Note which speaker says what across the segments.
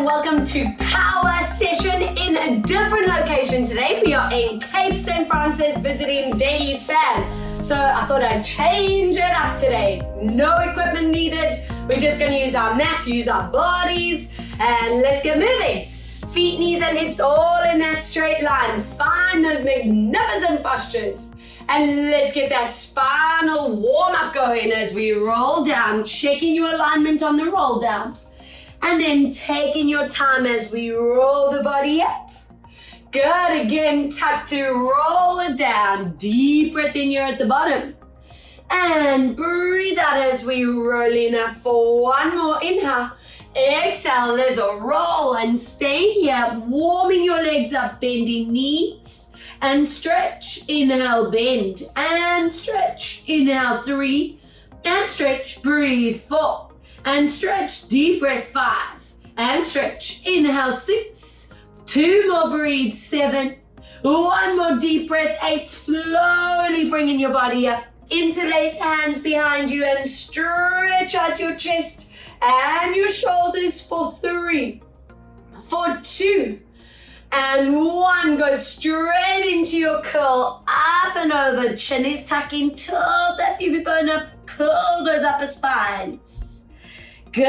Speaker 1: and welcome to Power Session in a different location today. We are in Cape St. Francis visiting Daily Span. So I thought I'd change it up today. No equipment needed. We're just going to use our mat, use our bodies, and let's get moving. Feet, knees, and hips all in that straight line. Find those magnificent postures. And let's get that spinal warm-up going as we roll down, checking your alignment on the roll down. And then taking your time as we roll the body up. Good, again, tuck to roll it down. Deep breath in here at the bottom. And breathe out as we roll in up for one more inhale. Exhale, let's roll and stay here, warming your legs up, bending knees and stretch. Inhale, bend and stretch. Inhale, 3 and stretch. Breathe, 4 and stretch. Deep breath, 5 and stretch. Inhale, 6. 2 more, breathe, 7. 1 more deep breath, 8. Slowly bringing your body up. Interlace hands behind you and stretch out your chest and your shoulders for 3, for 2, and 1. Go straight into your curl, up and over. Chin is tucking, tilt that pubic bone up, curl those upper spines. Good,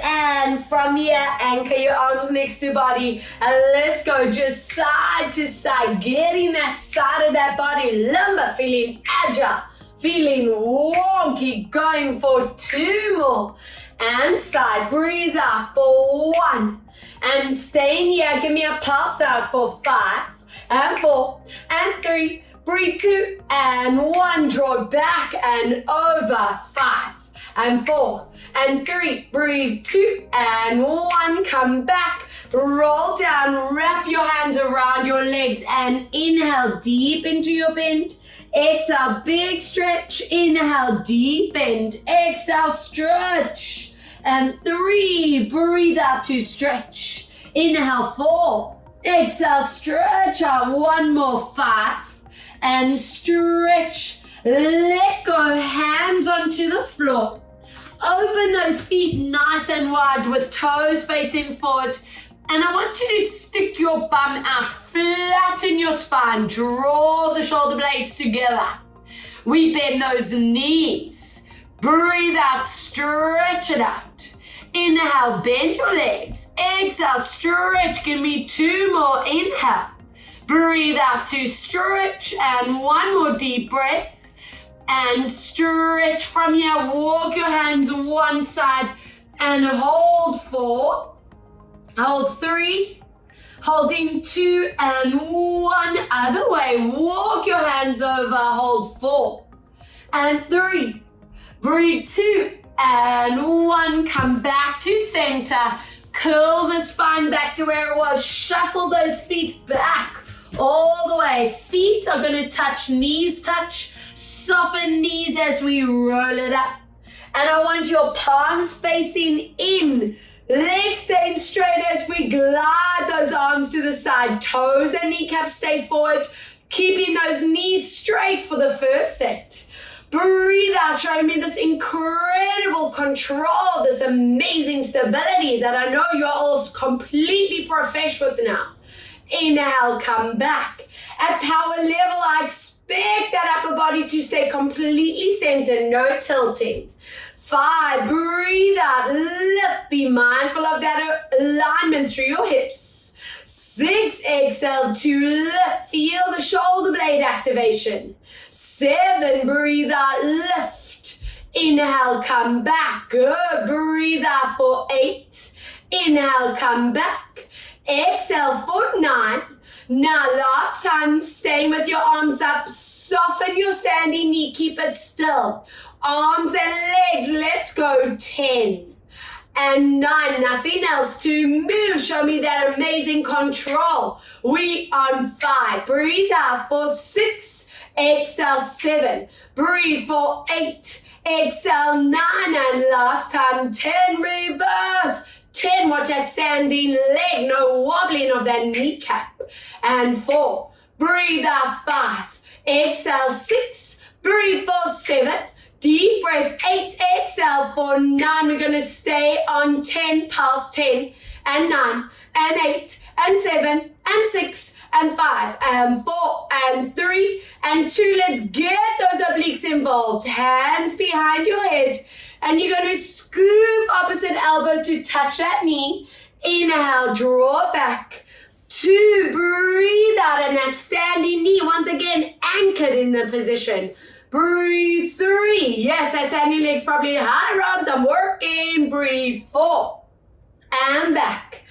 Speaker 1: and from here, anchor your arms next to body, and let's go just side to side, getting that side of that body limber, feeling agile, feeling warm. Keep going for 2 more. And side, breathe out for 1. And stay in here, give me a pulse out for 5 and 4 and 3. Breathe 2 and 1. Draw back and over. 5 and 4 and 3. Breathe 2 and 1. Come back. Roll down. Wrap your hands around your legs and inhale deep into your bend. Exhale, big stretch. Inhale, deep bend. Exhale, stretch. And 3, breathe out to stretch. Inhale, 4. Exhale, stretch out. 1 more, 5. And stretch. Let go, hands onto the floor. Open those feet nice and wide with toes facing forward. And I want you to stick your bum out, flatten your spine, draw the shoulder blades together. We bend those knees. Breathe out, stretch it out. Inhale, bend your legs. Exhale, stretch. Give me 2 more. Inhale. Breathe out to stretch and 1 more deep breath. And stretch from here. Walk your hands one side and hold 4. Hold 3. Holding 2 and 1 other way. Walk your hands over. Hold 4 and 3. Breathe 2 and 1. Come back to center. Curl the spine back to where it was. Shuffle those feet back all the way. Feet are going to touch, knees touch. Soften knees as we roll it up. And I want your palms facing in. Legs staying straight as we glide those arms to the side. Toes and kneecaps stay forward. Keeping those knees straight for the first set. Breathe out, showing me this incredible control, this amazing stability that I know you're all completely professional with now. Inhale, come back. At power level, I expect that upper body to stay completely centered, no tilting. 5, breathe out, lift, be mindful of that alignment through your hips. 6, exhale to lift, feel the shoulder blade activation. 7, breathe out, lift. Inhale, come back. Good, breathe out for 8. Inhale, come back. Exhale for 9. Now, last time, staying with your arms up, soften your standing knee, keep it still. Arms and legs, let's go. 10. And 9, nothing else to move. Show me that amazing control. We on 5. Breathe out for 6. Exhale, 7. Breathe for 8. Exhale, 9. And last time, 10. Reverse. 10. Watch that standing leg. No wobbling of that kneecap. And 4. Breathe out, 5. Exhale, 6. Breathe for 7. Deep breath, 8, exhale for 9. We're going to stay on 10, pulse 10. and 9, and 8, and 7, and 6, and 5, and 4, and 3, and 2. Let's get those obliques involved. Hands behind your head. And you're going to scoop opposite elbow to touch that knee. Inhale, draw back. 2, breathe out, and that standing knee, once again, anchored in the position. Breathe. 3, yes, that standing leg's probably high, Robs, I'm working. Breathe. 4, and back.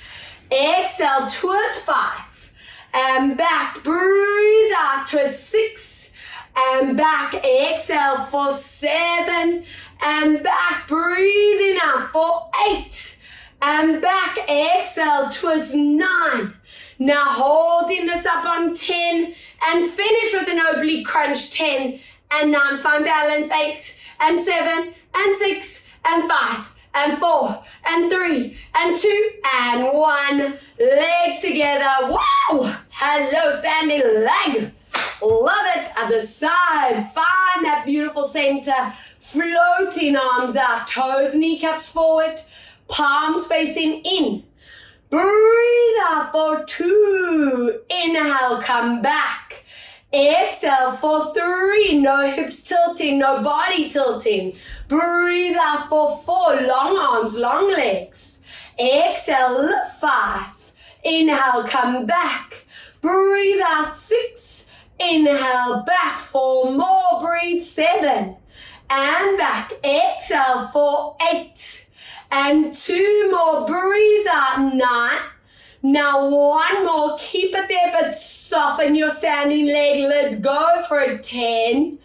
Speaker 1: Exhale, twist. 5, and back. Breathe out, twist. 6, and back. Exhale for 7, and back. Breathing out for 8, and back. Exhale, twist. 9. Now holding this up on 10 and finish with an oblique crunch. 10 and 9. Find balance. 8 and 7 and 6 and 5 and 4 and 3 and 2 and 1. Legs together. Wow! Hello, standing leg. Love it. Other side. Find that beautiful center. Floating arms out. Toes, kneecaps forward. Palms facing in. Breathe out for 2. Inhale, come back. Exhale for 3. No hips tilting, no body tilting. Breathe out for 4. Long arms, long legs. Exhale, lift. 5. Inhale, come back. Breathe out. 6. Inhale, back. 4 more. Breathe. 7. And back. Exhale for 8. And 2 more. Breathe out. 9. Now 1 more. Keep it there, but soften your standing leg. Let's go for it. 10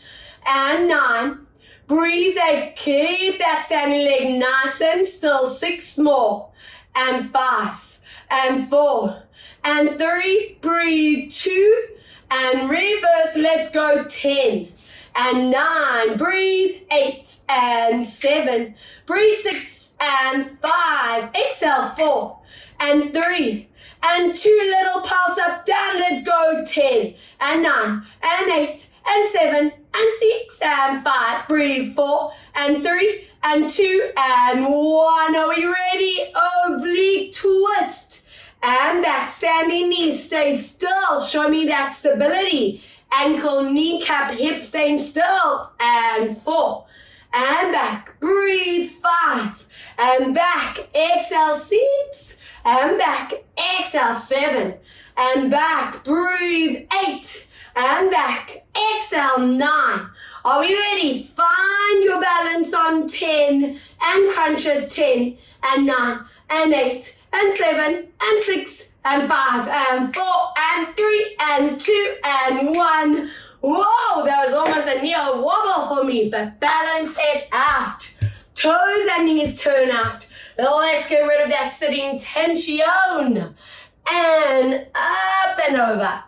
Speaker 1: and 9. Breathe out. Keep that standing leg nice and still. 6 more. And 5 and 4 and 3. Breathe. 2 and reverse. Let's go. 10 and 9. Breathe. 8 and 7. Breathe. 6 and 5. Exhale. 4 and 3 and 2. Little pulse up, down. Let's go. 10 and 9 and 8 and 7 and 6 and 5. Breathe. 4 and 3 and 2 and 1. Are we ready? Oblique twist and back. Standing knees, stay still. Show me that stability. Ankle, kneecap, hip staying still. And 4 and back. Breathe. 5 and back. Exhale. 6 and back. Exhale. 7 and back. Breathe. 8 and back. Exhale. 9. Are we ready? Find your balance on 10 and crunch it. 10 and 9 and 8 and 7 and 6 and 5 and 4 and 3 and 2 and 1. Whoa, that was almost a near wobble for me, but balance it out. Toes and knees turn out. Let's get rid of that sitting tension. And up and over.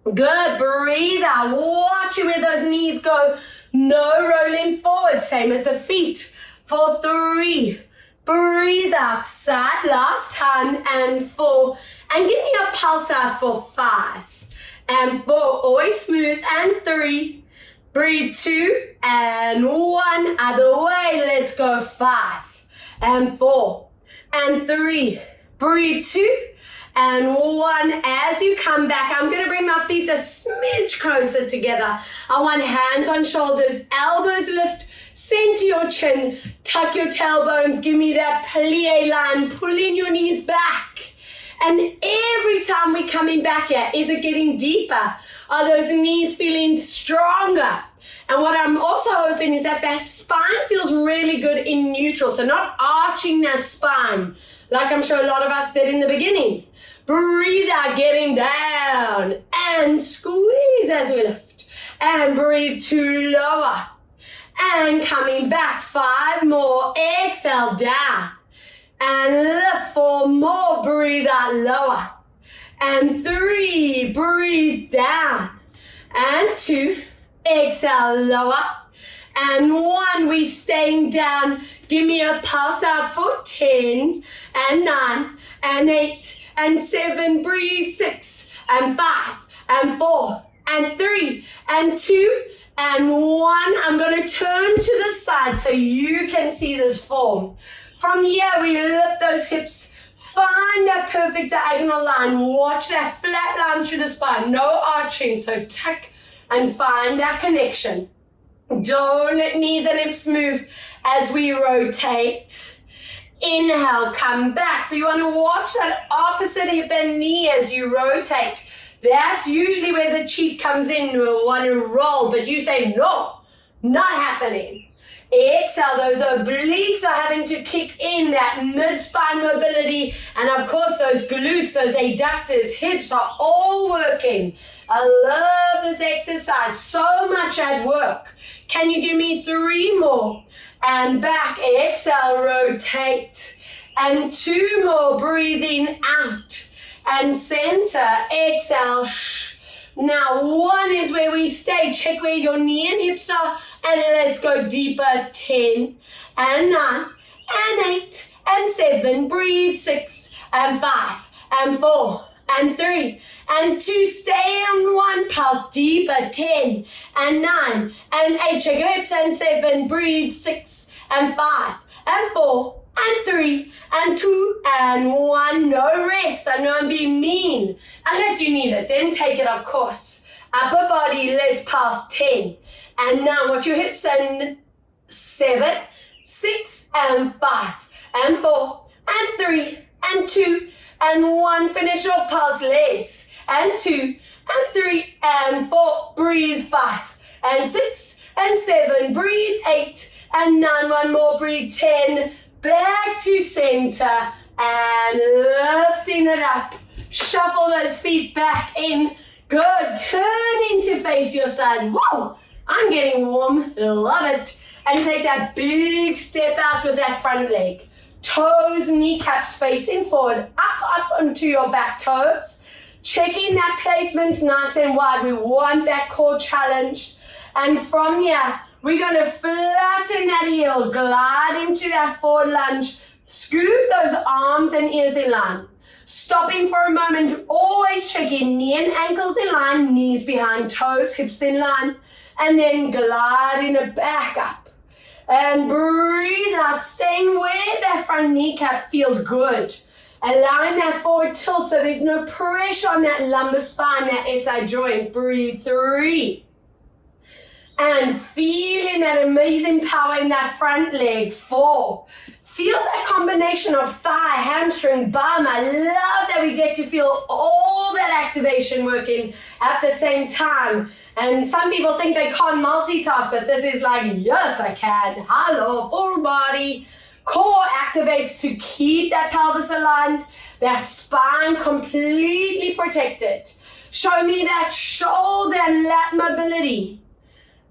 Speaker 1: Good. Breathe out. Watch where those knees go. No rolling forward. Same as the feet. For 3. Breathe out. Side. Last time. And 4. And give me a pulse out for 5. And 4. Always smooth. And 3. Breathe. 2 and 1. Other way. Let's go. 5 and 4 and 3. Breathe. 2 and 1. As you come back, I'm going to bring my feet a smidge closer together. I want hands on shoulders, elbows lift, center your chin, tuck your tailbones, give me that plie line, pulling your knees back. And every time we're coming back here, is it getting deeper? Are those knees feeling stronger? And what I'm also hoping is that that spine feels really good in neutral. So not arching that spine like I'm sure a lot of us did in the beginning. Breathe out, getting down. And squeeze as we lift. And breathe to lower. And coming back. 5 more. Exhale, down. And lift. 4 more. Breathe out, lower. And 3. Breathe down. And 2. Exhale, lower. And 1, we staying down. Give me a pulse out for 10 and 9 and 8 and 7. Breathe. 6 and 5 and 4 and 3 and 2 and 1. I'm going to turn to the side so you can see this form. From here, we lift those hips Find that perfect diagonal line. Watch that flat line through the spine. No arching. So tuck and find that connection. Don't let knees and hips move as we rotate. Inhale, come back. So you want to watch that opposite hip and knee as you rotate. That's usually where the cheat comes in. We'll want to roll, but you say, no, not happening. Exhale, those obliques are having to kick in that mid-spine mobility. And of course, those glutes, those adductors, hips are all working. I love this exercise, so much at work. Can you give me 3 more? And back, exhale, rotate. And 2 more, breathing out. And center, exhale. Now 1 is where we stay. Check where your knee and hips are. And let's go deeper. 10 and 9 and 8 and 7. Breathe. 6 and 5 and 4 and 3 and 2. Stay on 1. Pulse deeper. 10 and 9 and 8. Check your hips and 7. Breathe. 6 and 5 and 4 and 3 and 2 and 1. No rest. I know I'm being mean. Unless you need it, then take it, of course. Upper body, let's pulse. 10 and now watch your hips and 7, 6 and 5 and 4 and 3 and 2 and 1. Finish your pulse. Legs and 2 and 3 and 4. Breathe. 5 and 6 and 7. Breathe. 8 and 9. 1 more. Breathe. 10. Back to center and lifting it up. Shuffle those feet back in. Good. Turning to face your side. Whoa, I'm getting warm. Love it. And take that big step out with that front leg. Toes, kneecaps facing forward. Up onto your back toes. Checking that placement's nice and wide. We want that core challenged. And from here, we're going to flatten that heel, glide into that forward lunge, scoot those arms and ears in line. Stopping for a moment, always checking knee and ankles in line, knees behind toes, hips in line, and then gliding it back up. And breathe out, staying where that front kneecap feels good. Allowing that forward tilt so there's no pressure on that lumbar spine, that SI joint. Breathe. 3. And feeling that amazing power in that front leg. 4. Feel that combination of thigh, hamstring, bum. I love that we get to feel all that activation working at the same time. And some people think they can't multitask, but this is like, yes, I can. Hello, full body. Core activates to keep that pelvis aligned, that spine completely protected. Show me that shoulder and lat mobility.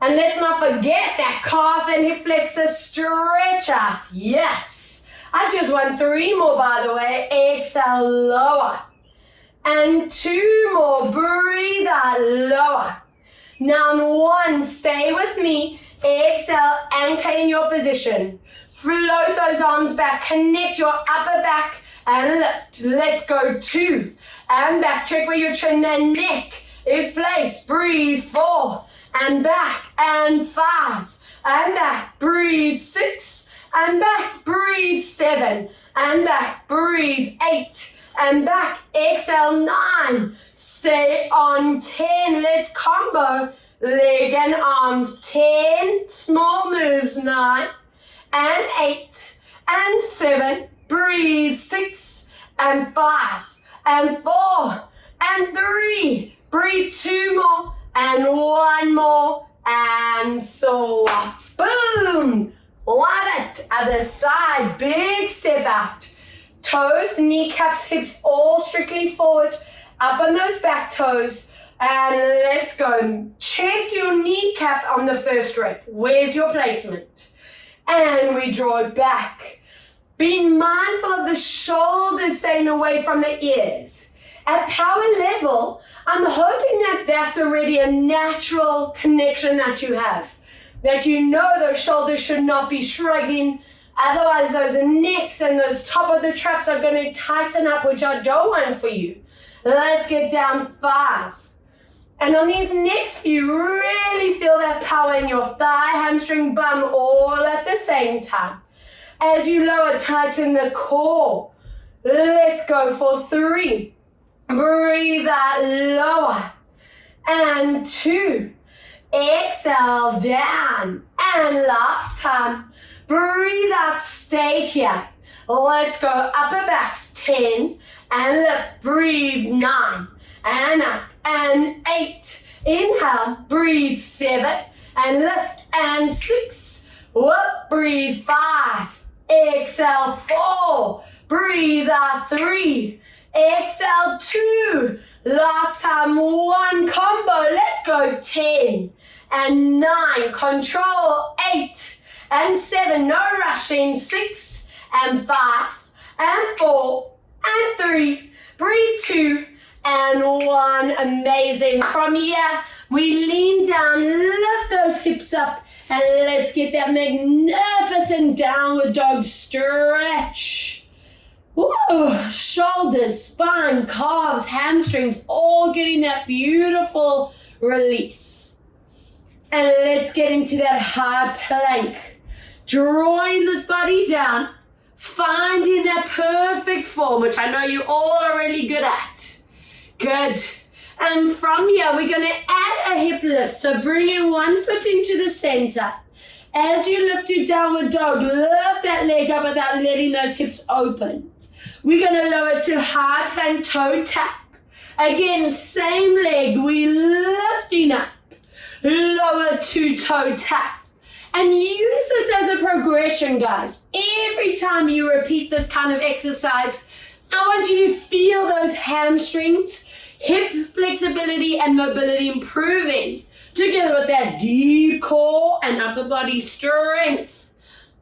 Speaker 1: And let's not forget that calf and hip flexor stretch out. Yes. I just want 3 more, by the way. Exhale, lower. And 2 more. Breathe out, lower. Now on 1, stay with me. Exhale, anchor in your position. Float those arms back. Connect your upper back and lift. Let's go. 2 and back. Check where your chin and neck is placed. Breathe. 4 and back and 5 and back. Breathe. 6 and back. Breathe. 7 and back. Breathe. 8 and back. Exhale. 9. Stay on 10. Let's combo leg and arms. 10 small moves. 9 and 8 and 7. Breathe. 6 and 5 and 4 and 3. Breathe. 2 more and 1 more. And so boom. Love it. Other side. Big step out. Toes, kneecaps, hips all strictly forward. Up on those back toes. And let's go. Check your kneecap on the first rep. Where's your placement? And we draw it back. Being mindful of the shoulders staying away from the ears. At power level, I'm hoping that that's already a natural connection that you have. That you know those shoulders should not be shrugging. Otherwise, those necks and those top of the traps are going to tighten up, which I don't want for you. Let's get down 5. And on these next few, really feel that power in your thigh, hamstring, bum, all at the same time. As you lower, tighten the core. Let's go for 3. Breathe out lower. And 2. Exhale down. And last time. Breathe out, stay here. Let's go upper backs, 10. And lift, breathe, 9. And up, and 8. Inhale, breathe, 7. And lift, and 6. Whoop, breathe, 5. Exhale, 4. Breathe out, 3. Exhale, 2. Last time, 1 combo. Let's go, 10. And 9. Control, 8. And 7. No rushing, 6. And 5. And 4. And 3. Breathe, 2. And 1. Amazing. From here, we lean down, lift those hips up, and let's get that magnificent downward dog stretch. Whoa, shoulders, spine, calves, hamstrings, all getting that beautiful release. And let's get into that hard plank. Drawing this body down, finding that perfect form, which I know you all are really good at. Good. And from here, we're going to add a hip lift. So bringing one foot into the center. As you lift your downward dog, lift that leg up without letting those hips open. We're going to lower to high plank toe tap. Again, same leg, we lifting up. Lower to toe tap. And use this as a progression, guys. Every time you repeat this kind of exercise, I want you to feel those hamstrings, hip flexibility and mobility improving, together with that deep core and upper body strength.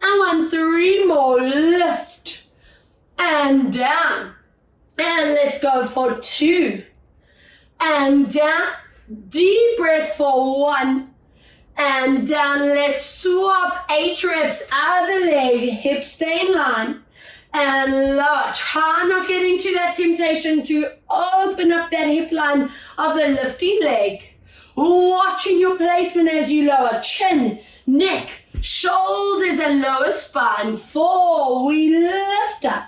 Speaker 1: I want 3 more. Lift and down. And let's go for 2. And down. Deep breath for 1. And down. Let's swap 8 reps out of the leg. Hips stay in line. And lower. Try not getting to that temptation to open up that hip line of the lifting leg. Watching your placement as you lower. Chin, neck, shoulders and lower spine. 4. We lift up.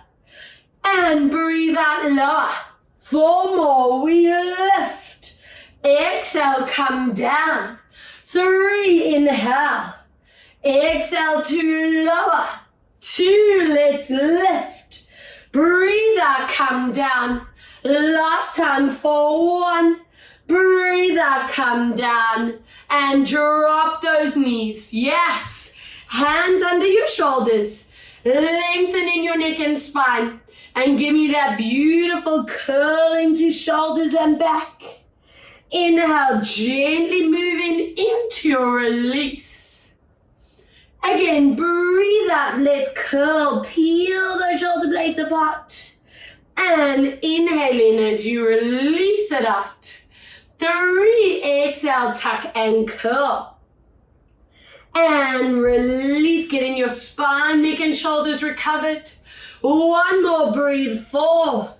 Speaker 1: And breathe out lower. 4 more. We lift. Exhale, come down. 3. Inhale. Exhale to lower. 2, let's lift. Breathe out, come down. Last time for 1. Breathe out, come down. And drop those knees. Yes. Hands under your shoulders. Lengthening your neck and spine. And give me that beautiful curl into shoulders and back. Inhale, gently moving into your release. Again, breathe out, let's curl, peel those shoulder blades apart. And inhale in as you release it out. 3, exhale, tuck and curl. And release, getting your spine, neck and shoulders recovered. 1 more, breathe, 4.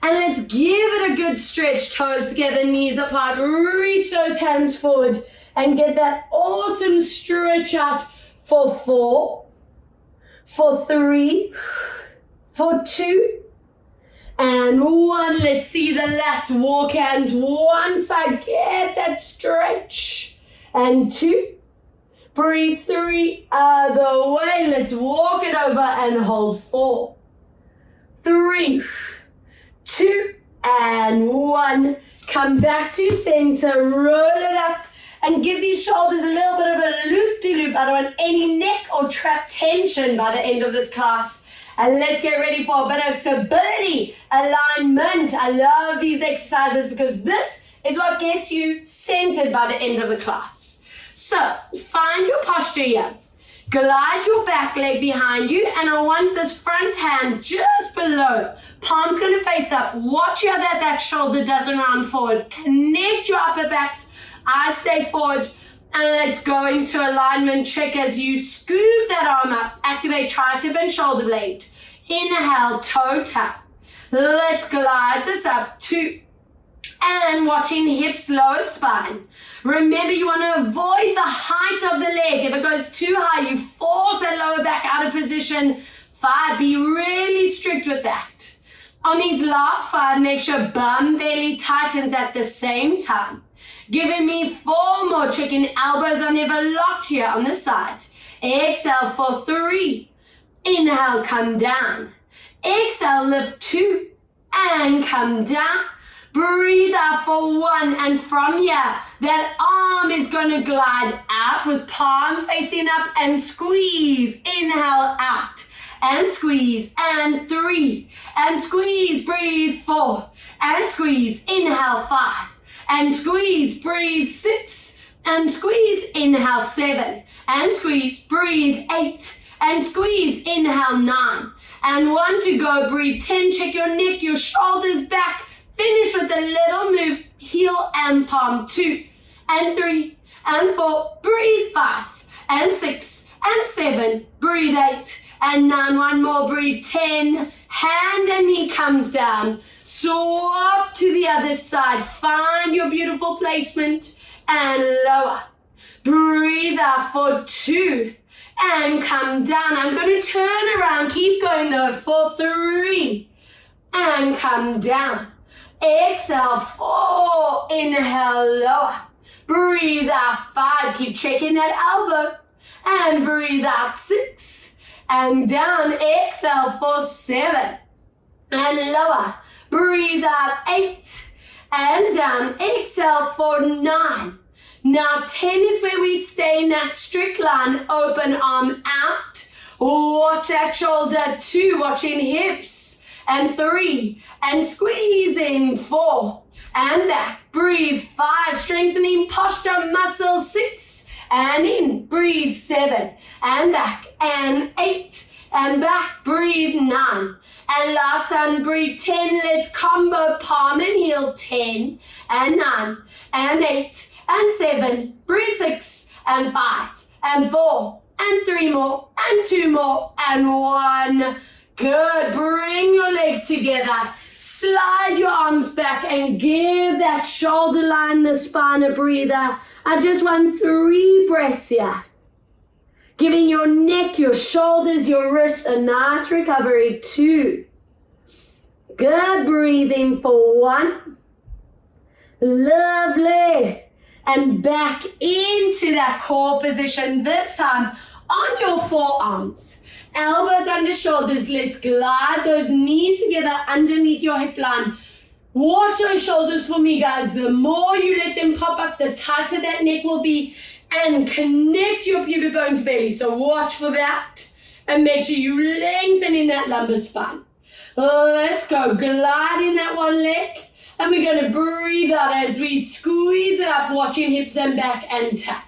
Speaker 1: And let's give it a good stretch, toes together, knees apart. Reach those hands forward and get that awesome stretch out. For 4, for 3, for 2, and 1. Let's see the lats. Walk hands one side. Get that stretch. And 2. Breathe. 3. Other way. Let's walk it over and hold. 4, 3, 2, and 1. Come back to center. Roll it up. And give these shoulders a little bit of a loop-de-loop. I don't want any neck or trap tension by the end of this class. And let's get ready for a bit of stability, alignment. I love these exercises because this is what gets you centered by the end of the class. So find your posture here. Glide your back leg behind you. And I want this front hand just below. Palm's going to face up. Watch how that shoulder doesn't round forward. Connect your upper backs. Eyes stay forward, and let's go into alignment check as you scoop that arm up. Activate tricep and shoulder blade. Inhale, toe tap. Let's glide this up. 2. And watching hips, lower spine. Remember, you want to avoid the height of the leg. If it goes too high, you force that lower back out of position. 5, be really strict with that. On these last 5, make sure bum belly tightens at the same time. Giving me 4 more. Checking elbows are never locked here on the side. Exhale for 3. Inhale, come down. Exhale, lift 2 and come down. Breathe out for 1, and from here, that arm is going to glide out with palm facing up and squeeze. Inhale out and squeeze, and 3 and squeeze. Breathe 4 and squeeze. Inhale 5 and squeeze. Breathe 6 and squeeze. Inhale 7 and squeeze. Breathe 8 and squeeze. Inhale 9 and 1 to go. Breathe 10. Check your neck, your shoulders back. Finish with a little move, heel and palm. 2 and 3 and 4. Breathe 5 and 6 and 7. Breathe 8 and 9. 1 more. Breathe 10. Hand and knee comes down. Swap to the other side. Find your beautiful placement and lower. Breathe out for 2 and come down. I'm going to turn around. Keep going though for 3 and come down. Exhale 4. Inhale, lower. Breathe out 5. Keep checking that elbow. And breathe out 6. And down. Exhale for 7. And lower. Breathe out 8. And down. Exhale for 9. Now 10 is where we stay in that strict line. Open arm out. Watch that shoulder. 2. Watching hips. And 3 and squeezing. 4 and back. Breathe 5, strengthening posture muscles. 6 and in. Breathe 7 and back, and 8 and back. Breathe 9 and last time. Breathe 10. Let's combo palm and heel. 10 and 9 and 8 and 7. Breathe 6 and 5 and 4 and 3 more and 2 more and 1. Good. Bring your legs together. Slide your arms back and give that shoulder line, the spine a breather. I just want 3 breaths here. Giving your neck, your shoulders, your wrists a nice recovery. 2. Good. Breathing for 1. Lovely. And back into that core position. This time on your forearms. Elbows under shoulders. Let's glide those knees together underneath your hip line. Watch those shoulders for me, guys. The more you let them pop up, the tighter that neck will be. And connect your pubic bone to belly. So watch for that. And make sure you lengthen in that lumbar spine. Let's go. Glide in that one leg. And we're going to breathe out as we squeeze it up, watching hips and back and tap.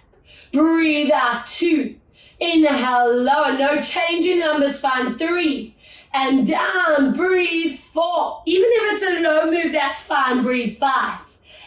Speaker 1: Breathe out. 2. Inhale, lower, no change in lumbar spine. 3 and down. Breathe 4. Even if it's a low move, that's fine. Breathe 5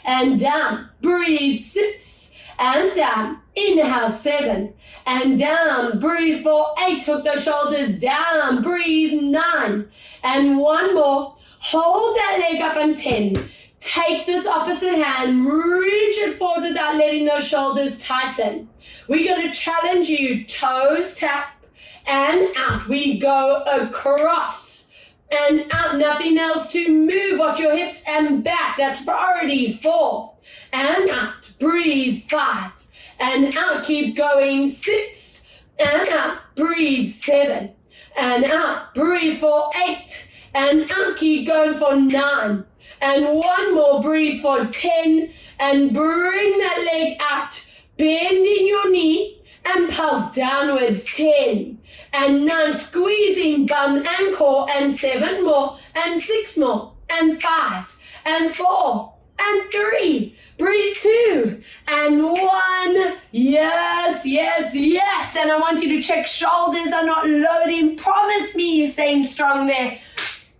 Speaker 1: and down. Breathe 6 and down. Inhale 7 and down. Breathe for 8. Hook the shoulders down. Breathe 9 and 1 more. Hold that leg up on 10. Take this opposite hand, reach it forward without letting those shoulders tighten. We're going to challenge you, toes tap and out. We go across and out, nothing else to move. Watch your hips and back, that's priority. 4 and out. Breathe 5 and out. Keep going. 6 and out. Breathe 7 and out. Breathe for 8 and out. Keep going for 9 and 1 more. Breathe for 10 and bring that leg out. Bending your knee and pulse downwards. 10 and 9. Squeezing bum and core, and 7 more and 6 more and 5 and 4 and 3. Breathe 2 and 1. Yes, yes, yes. And I want you to check shoulders are not loading. Promise me you're staying strong there.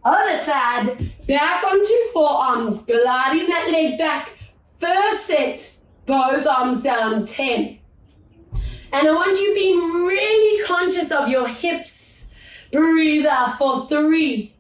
Speaker 1: Other side. Back onto forearms. Gliding that leg back. First set. Both arms down. 10. And I want you being really conscious of your hips. Breathe out for 3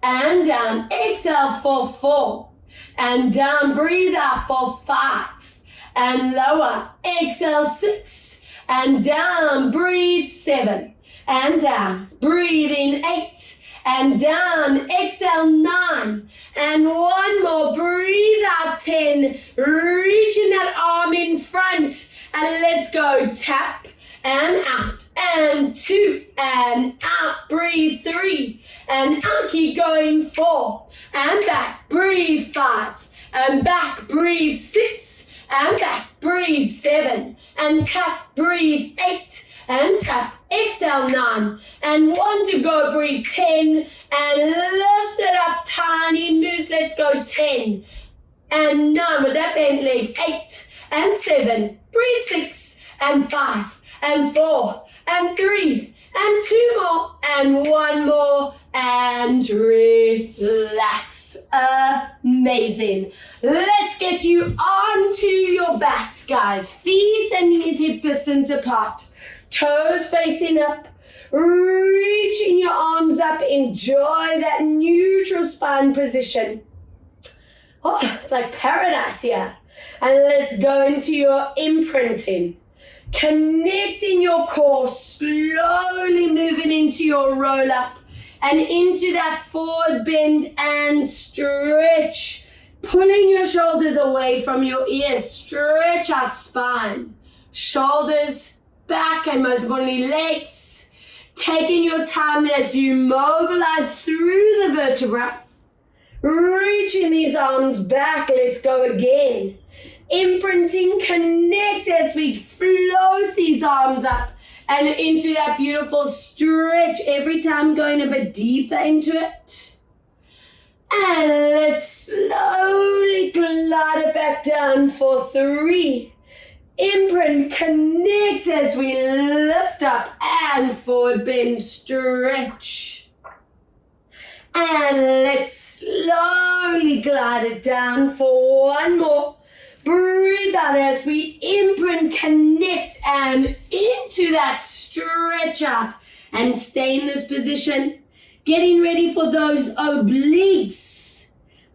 Speaker 1: and down. Exhale for 4 and down. Breathe out for 5 and lower. Exhale 6 and down. Breathe 7 and down. Breathe in 8 and down. Exhale 9 9. And one more. Breathe out. 10. Reaching that arm in front. And let's go. Tap and out. And 2. And out. Breathe. 3. And out. Keep going. 4. And back. Breathe. 5. And back. Breathe. 6. And back. Breathe. 7. And tap. Breathe. 8. And tap, exhale 9, and 1 to go, breathe 10, and lift it up, tiny moves, let's go 10, and 9 with that bent leg, 8, and 7, breathe 6, and 5, and 4, and 3, and 2 more, and 1 more, and relax. Amazing. Let's get you onto your backs, guys. Feet and knees hip distance apart. Toes facing up, reaching your arms up, enjoy that neutral spine position. Oh, it's like paradise here. And let's go into your imprinting. Connecting your core, slowly moving into your roll up and into that forward bend and stretch. Pulling your shoulders away from your ears, stretch out spine, shoulders, back, and most importantly legs. Taking your time as you mobilize through the vertebra. Reaching these arms back, let's go again. Imprinting, connect as we float these arms up and into that beautiful stretch. Every time going a bit deeper into it. And let's slowly glide it back down for 3. Imprint, connect as we lift up and forward bend, stretch. And let's slowly glide it down for 1 more. Breathe out as we imprint, connect and into that stretch out and stay in this position. Getting ready for those obliques.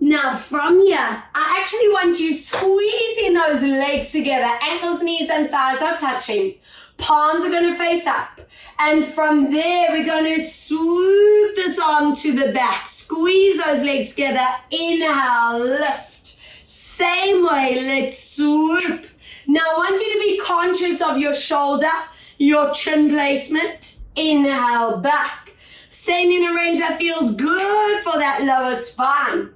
Speaker 1: Now from here, I actually want you squeezing those legs together. Ankles, knees, and thighs are touching. Palms are going to face up. And from there, we're going to swoop this arm to the back. Squeeze those legs together. Inhale, lift. Same way, let's swoop. Now I want you to be conscious of your shoulder, your chin placement. Inhale, back. Staying in a range that feels good for that lower spine.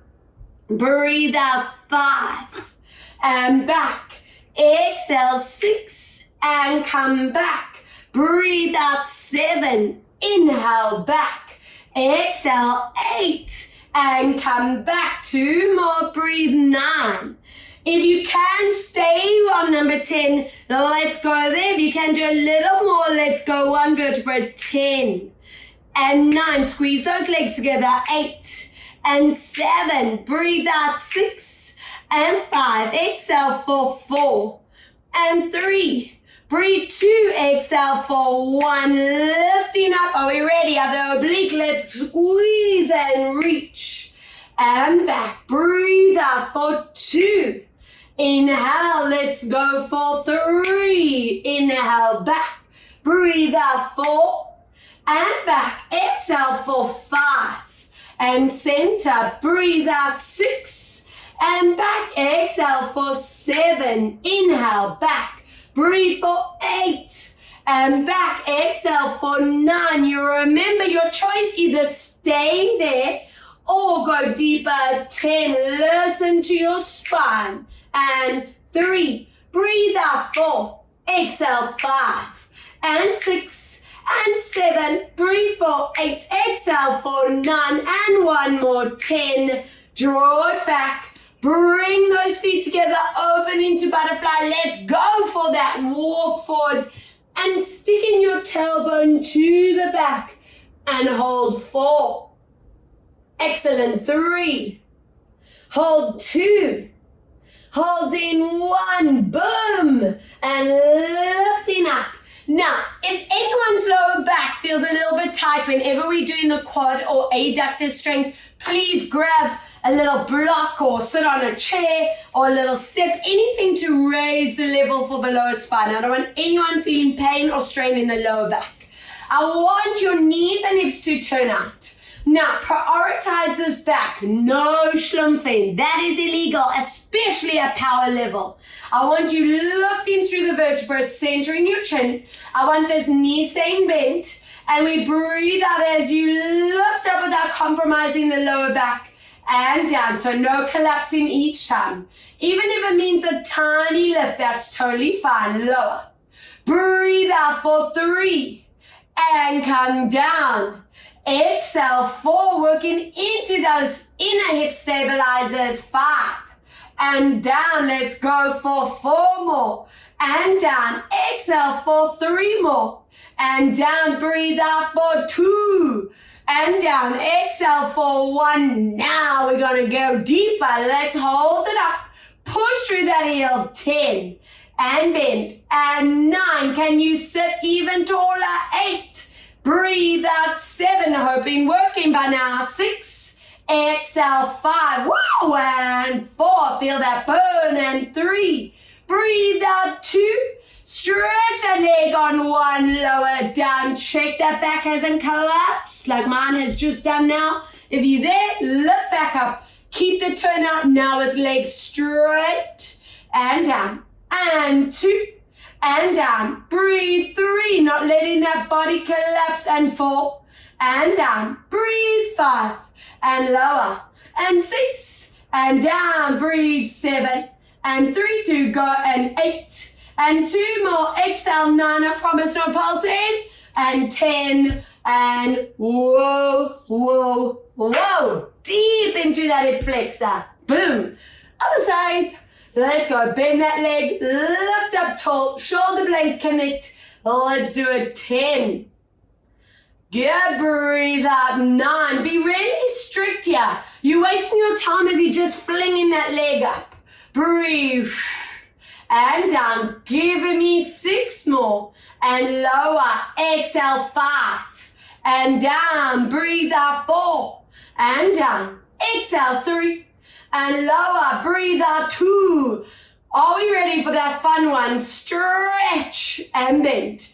Speaker 1: Breathe out 5 and back. Exhale 6 and come back. Breathe out 7. Inhale back. Exhale 8 and come back. 2 more. Breathe 9. If you can stay on number 10, let's go there. If you can do a little more, let's go 1 vertebra. 10 and 9. Squeeze those legs together. 8 and 7, breathe out 6 and 5, exhale for 4 and 3, breathe 2, exhale for 1, lifting up. Are we ready? Other oblique, let's squeeze and reach and back. Breathe out for 2, inhale, let's go for 3, inhale back. Breathe out 4 and back, exhale for 5. And center, breathe out 6 and back, exhale for 7, inhale back, breathe for 8 and back, exhale for 9. You remember your choice, either staying there or go deeper. 10, listen to your spine, and 3, breathe out 4, exhale 5 and 6 and 7, breathe for 8, exhale for 9, and 1 more, 10, draw it back, bring those feet together, open into butterfly, let's go for that, walk forward, and sticking your tailbone to the back, and hold 4, excellent, 3, hold 2, hold in 1, boom, and lifting up. Now, if anyone's lower back feels a little bit tight whenever we're doing the quad or adductor strength, please grab a little block or sit on a chair or a little step, anything to raise the level for the lower spine. I don't want anyone feeling pain or strain in the lower back. I want your knees and hips to turn out. Now, prioritize this back. No schlumpfing. That is illegal, especially at power level. I want you lifting through the vertebrae, centering your chin. I want this knee staying bent. And we breathe out as you lift up without compromising the lower back and down. So no collapsing each time. Even if it means a tiny lift, that's totally fine. Lower. Breathe out for 3. And come down. Exhale, 4, working into those inner hip stabilizers. 5. And down, let's go for 4 more. And down, exhale for 3 more. And down, breathe out for 2. And down, exhale for 1. Now we're gonna go deeper. Let's hold it up. Push through that heel. 10. And bend. And 9. Can you sit even taller? 8. Breathe out. 7. Hoping working by now. 6. Exhale. 5. Wow. And 4. Feel that burn. And 3. Breathe out. 2. Stretch that leg on 1. Lower down. Check that back hasn't collapsed like mine has just done now. If you're there, lift back up. Keep the turnout now with legs straight. And down. And 2. And down. Breathe. 3. Not letting that body collapse. And 4. And down. Breathe. 5. And lower. And 6. And down. Breathe. 7. And 3. 2. Go. And 8. And 2 more. Exhale. 9. I promise no pulsing. And 10. And whoa, whoa, whoa. Deep into that hip flexor. Boom. Other side. Let's go. Bend that leg. Lift up tall. Shoulder blades connect. Let's do it. 10. Good. Breathe out. 9. Be really strict here. You're wasting your time if you're just flinging that leg up. Breathe. And down. Give me 6 more. And lower. Exhale. 5. And down. Breathe out. 4. And down. Exhale. 3. And lower. Breathe out. 2. Are we ready for that fun one? Stretch and bend.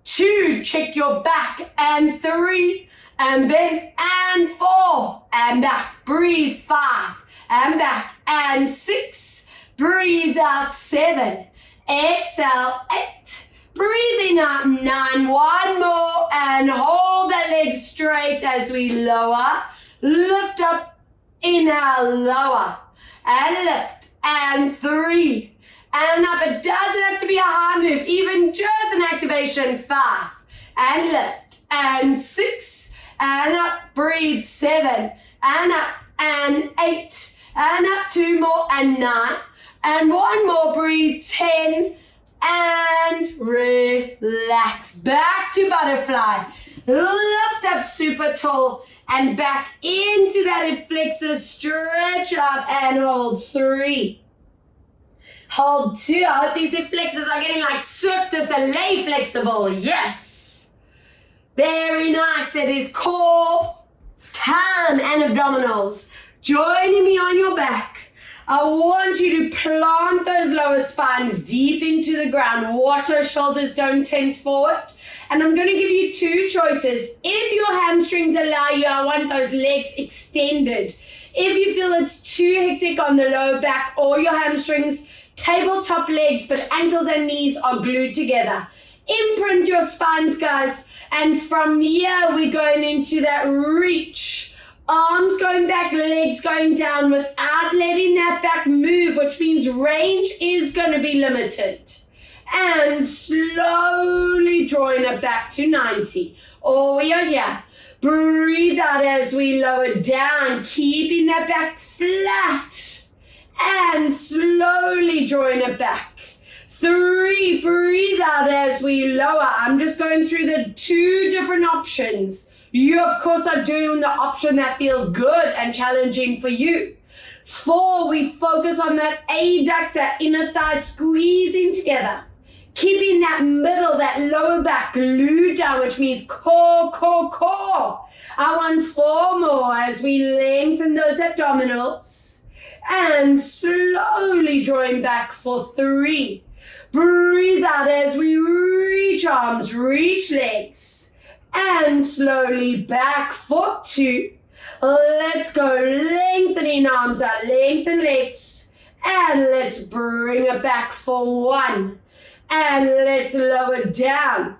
Speaker 1: 2. Check your back. And 3. And bend. And 4. And back. Breathe. 5. And back. And 6. Breathe out. 7. Exhale. 8. Breathing out. 9. 1 more. And hold that leg straight as we lower. Lift up. Inhale. Lower. And lift. And 3. And up. It doesn't have to be a high move. Even just an activation. 5. And lift. And 6. And up. Breathe. 7. And up. And 8. And up. 2 more. And 9. And 1 more. Breathe. 10. And relax. Back to butterfly. Lift up super tall. And back into that hip flexor. Stretch out and hold. 3. Hold 2. I hope these hip flexors are getting like Cirque du Soleil flexible. Yes. Very nice. It is core, tam, and abdominals. Joining me on your back. I want you to plant those lower spines deep into the ground. Watch those shoulders don't tense forward. And I'm going to give you 2 choices. If your hamstrings allow you, I want those legs extended. If you feel it's too hectic on the lower back or your hamstrings, tabletop legs, but ankles and knees are glued together. Imprint your spines, guys. And from here, we're going into that reach. Arms going back, legs going down without letting that back move, which means range is going to be limited. And slowly drawing it back to 90. Oh, we are here. Breathe out as we lower down, keeping that back flat. And slowly drawing it back. 3, breathe out as we lower. I'm just going through the 2 different options. You, of course, are doing the option that feels good and challenging for you. 4, we focus on that adductor, inner thigh squeezing together. Keeping that middle, that lower back glued down, which means core, core, core. I want 4 more as we lengthen those abdominals. And slowly drawing back for 3. Breathe out as we reach arms, reach legs. and slowly back for 2. Let's go, lengthening arms out, lengthen legs, and let's bring it back for 1, and let's lower down.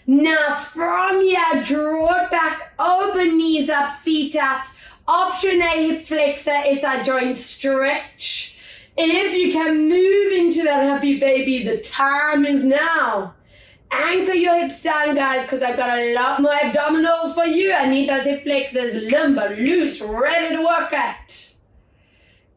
Speaker 1: Now from here, draw it back, open knees up, feet out. Option A, hip flexor, SI joint stretch. If you can move into that happy baby, the time is now. Anchor your hips down, guys, because I've got a lot more abdominals for you. I need those hip flexors limber, loose, ready to work at.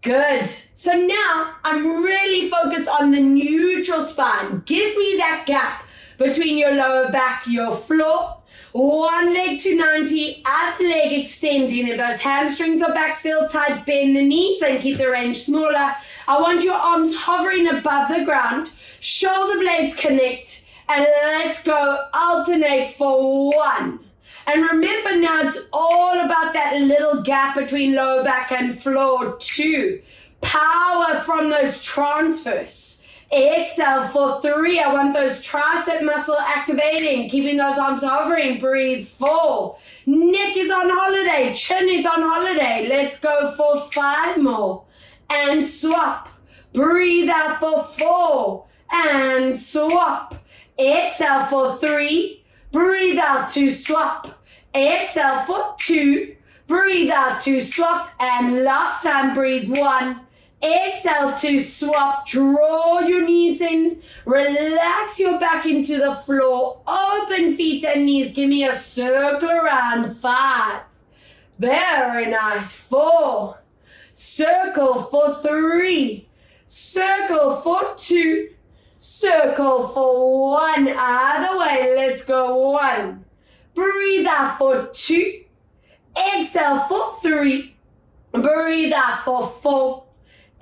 Speaker 1: Good. So now I'm really focused on the neutral spine. Give me that gap between your lower back, your floor. One leg to 90, other leg extending. If those hamstrings are back, feel tight, bend the knees and keep the range smaller. I want your arms hovering above the ground, shoulder blades connect, and let's go alternate for 1. And remember now, it's all about that little gap between lower back and floor. 2. Power from those transfers. Exhale for 3. I want those tricep muscle activating, keeping those arms hovering. Breathe. 4. Neck is on holiday. Chin is on holiday. Let's go for 5 more. And swap. Breathe out for 4. And swap. Exhale for 3. Breathe out to swap. Exhale for 2. Breathe out to swap. And last time, breathe 1. Exhale to swap. Draw your knees in. Relax your back into the floor. Open feet and knees. Give me a circle around. 5. Very nice. 4. Circle for 3. Circle for 2. Circle for 1. Other way. Let's go. 1. Breathe out for 2. Exhale for 3. Breathe out for 4.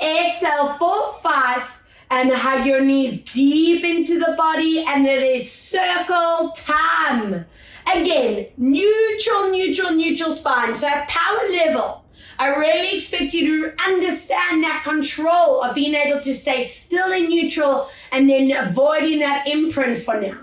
Speaker 1: Exhale for 5. And hug your knees deep into the body. And it is circle time. Again, neutral spine. So at power level, I really expect you to understand that control of being able to stay still in neutral and then avoiding that imprint for now.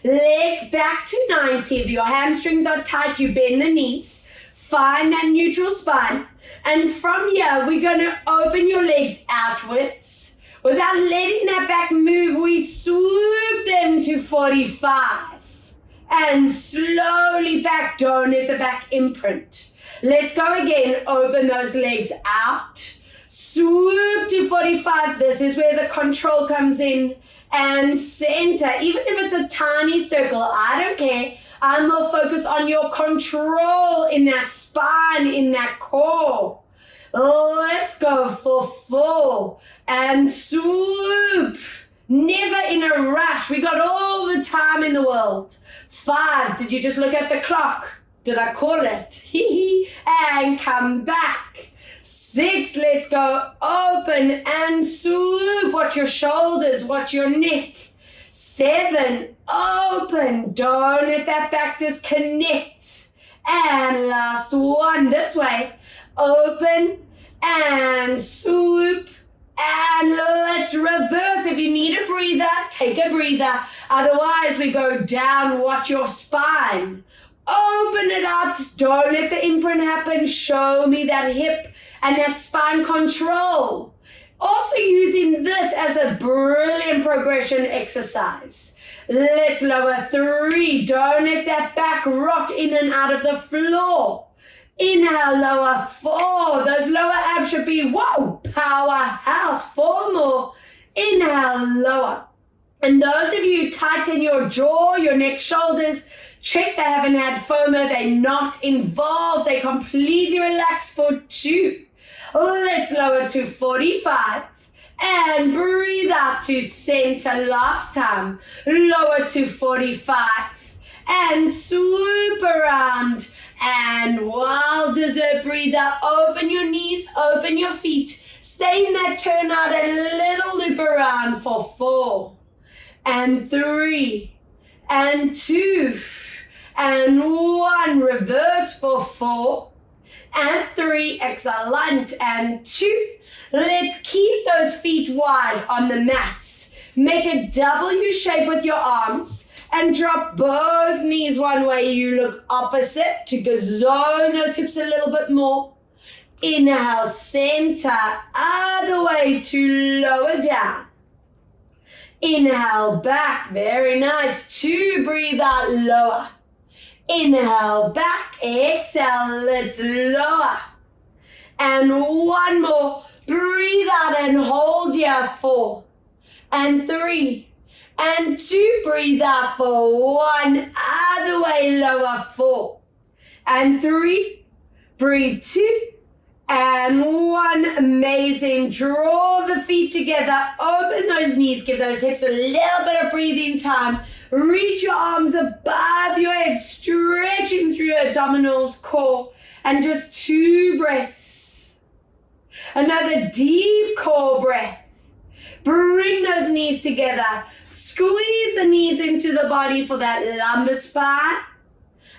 Speaker 1: Legs back to 90. If your hamstrings are tight, you bend the knees. Find that neutral spine. And from here, we're going to open your legs outwards. Without letting that back move, we swoop them to 45. And slowly back, don't let the back imprint. Let's go again. Open those legs out. Swoop to 45. This is where the control comes in. And center. Even if it's a tiny circle, I don't care. I'm more focused on your control in that spine, in that core. Let's go for 4. And swoop. Never in a rush. We got all the time in the world. 5. Did you just look at the clock? Did I call it? And come back. 6. Let's go. Open and swoop. Watch your shoulders. Watch your neck. 7. Open. Don't let that back disconnect. And last one. This way. Open and swoop. And let's reverse. If you need a breather, take a breather. Otherwise, we go down. Watch your spine. Open it out. Don't let the imprint happen. Show me that hip and that spine control. Also using this as a brilliant progression exercise. Let's lower 3. Don't let that back rock in and out of the floor. Inhale, lower 4. Those lower abs should be, whoa, powerhouse. 4 more. Inhale, lower. And those of you who tighten your jaw, your neck, shoulders, check they haven't had FOMO. They're not involved. They completely relax for 2. Let's lower to 45. And breathe out to center. Last time. Lower to 45. And swoop around. And wild dessert breather. Open your knees. Open your feet. Stay in that turnout. A little loop around for 4. And 3. And 2. And 1. Reverse for 4. And 3. Excellent. And 2. Let's keep those feet wide on the mats. Make a W shape with your arms. and drop both knees one way. You look opposite to go zone those hips a little bit more. Inhale, center, other way to lower down. Inhale, back, very nice. 2, breathe out, lower. Inhale, back, exhale, let's lower. And 1 more, breathe out and hold here, 4, and 3, and 2, breathe out for 1, other way, lower, 4, and 3, breathe 2, and 1, amazing. Draw the feet together, open those knees, give those hips a little bit of breathing time. Reach your arms above your head, stretching through your abdominals, core, and just 2 breaths. Another deep core breath. Bring those knees together. Squeeze the knees into the body for that lumbar spine.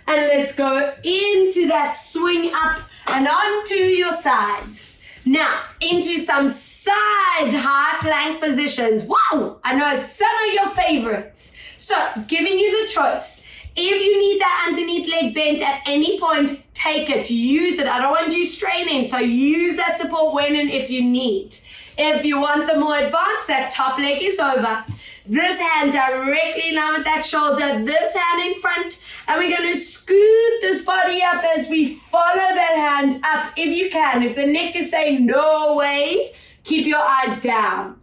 Speaker 1: And let's go into that swing up and onto your sides. Now, into some side high plank positions. Wow, I know it's some of your favorites. So, giving you the choice. If you need that underneath leg bent at any point, take it, use it. I don't want you straining, so use that support when and if you need. If you want the more advanced, that top leg is over. This hand directly in line with that shoulder, this hand in front, and we're going to scoot this body up as we follow that hand up if you can. If the neck is saying no way, keep your eyes down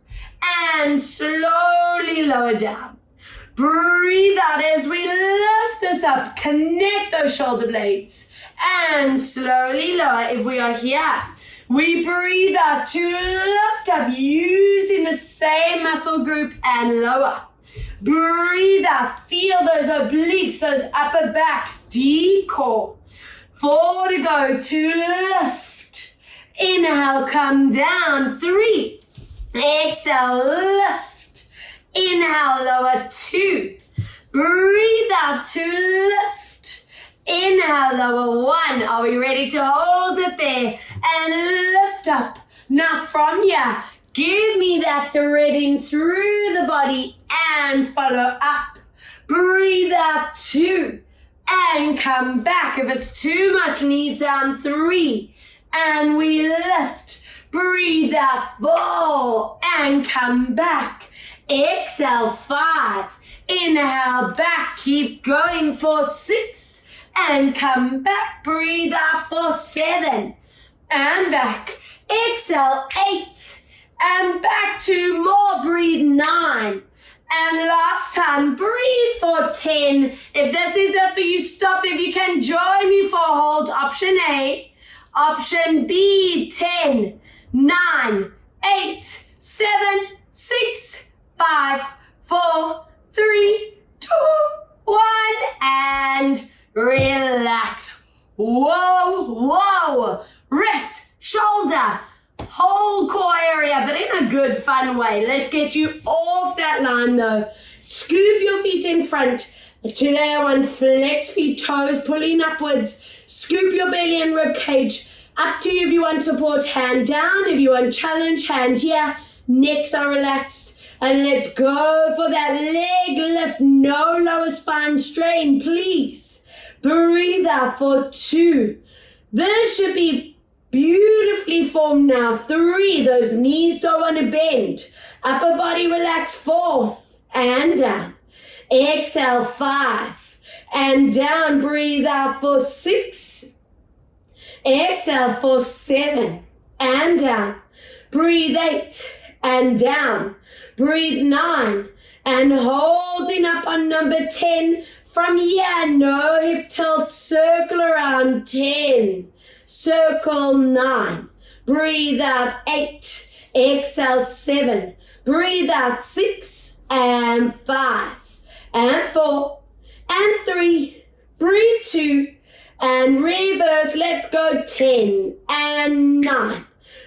Speaker 1: and slowly lower down. Breathe out as we lift this up, connect those shoulder blades and slowly lower. If we are here, we breathe out to lift up using the same muscle group and lower. Breathe out, feel those obliques, those upper backs, deep core. 4 to go, to lift. Inhale, come down, 3. Exhale, lift. Inhale, lower, 2. Breathe out to lift. Inhale, lower, 1. Are we ready to hold it there? And lift up. Now from here, give me that threading through the body and follow up. Breathe out, 2. And come back. If it's too much, knees down, 3. And we lift. Breathe out, 4. And come back. Exhale, 5. Inhale, back. Keep going for 6. And come back. Breathe out for 7. And back. Exhale, 8. And back 2 more. Breathe 9. And last time, breathe for 10. If this is it for you, stop. If you can, join me for hold. Option A. Option B, 10, 9, 8, 7, 6, 5, 4, 3, 2, 1, and relax. Whoa. Rest, shoulder, whole core area, but in a good, fun way. Let's get you off that line though. Scoop your feet in front. Today I want flex feet, toes pulling upwards. Scoop your belly and rib cage. Up to you if you want support, hand down. If you want challenge, hand here. Necks are relaxed. And let's go for that leg lift. No lower spine strain, please. Breathe out for 2. This should be beautifully formed now. 3, those knees don't want to bend. Upper body relax, 4. And down. Exhale, 5. And down, breathe out for 6. Exhale for 7. And down. Breathe 8. And down. Breathe 9. And holding up on number 10. From here, no hip tilt, circle around 10. Circle 9. Breathe out 8. Exhale 7. Breathe out 6. And 5. And 4. And 3. Breathe 2. And reverse. Let's go 10. And 9.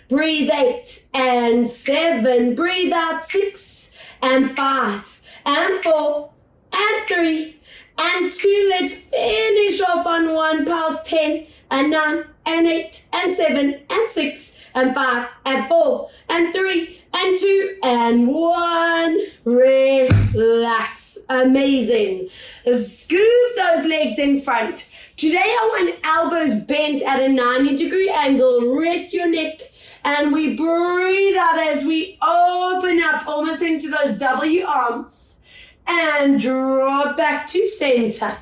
Speaker 1: Breathe 8 and 7. Breathe out 6 and 5 and 4 and 3 and 2. Let's finish off on 1 past 10 and 9, and 8 and 7 and 6 and 5 and 4 and 3 and 2 and 1. Relax. Amazing. Scoop those legs in front. Today I want elbows bent at a 90-degree angle. Rest your neck. And we breathe out as we open up almost into those W arms. And draw back to center.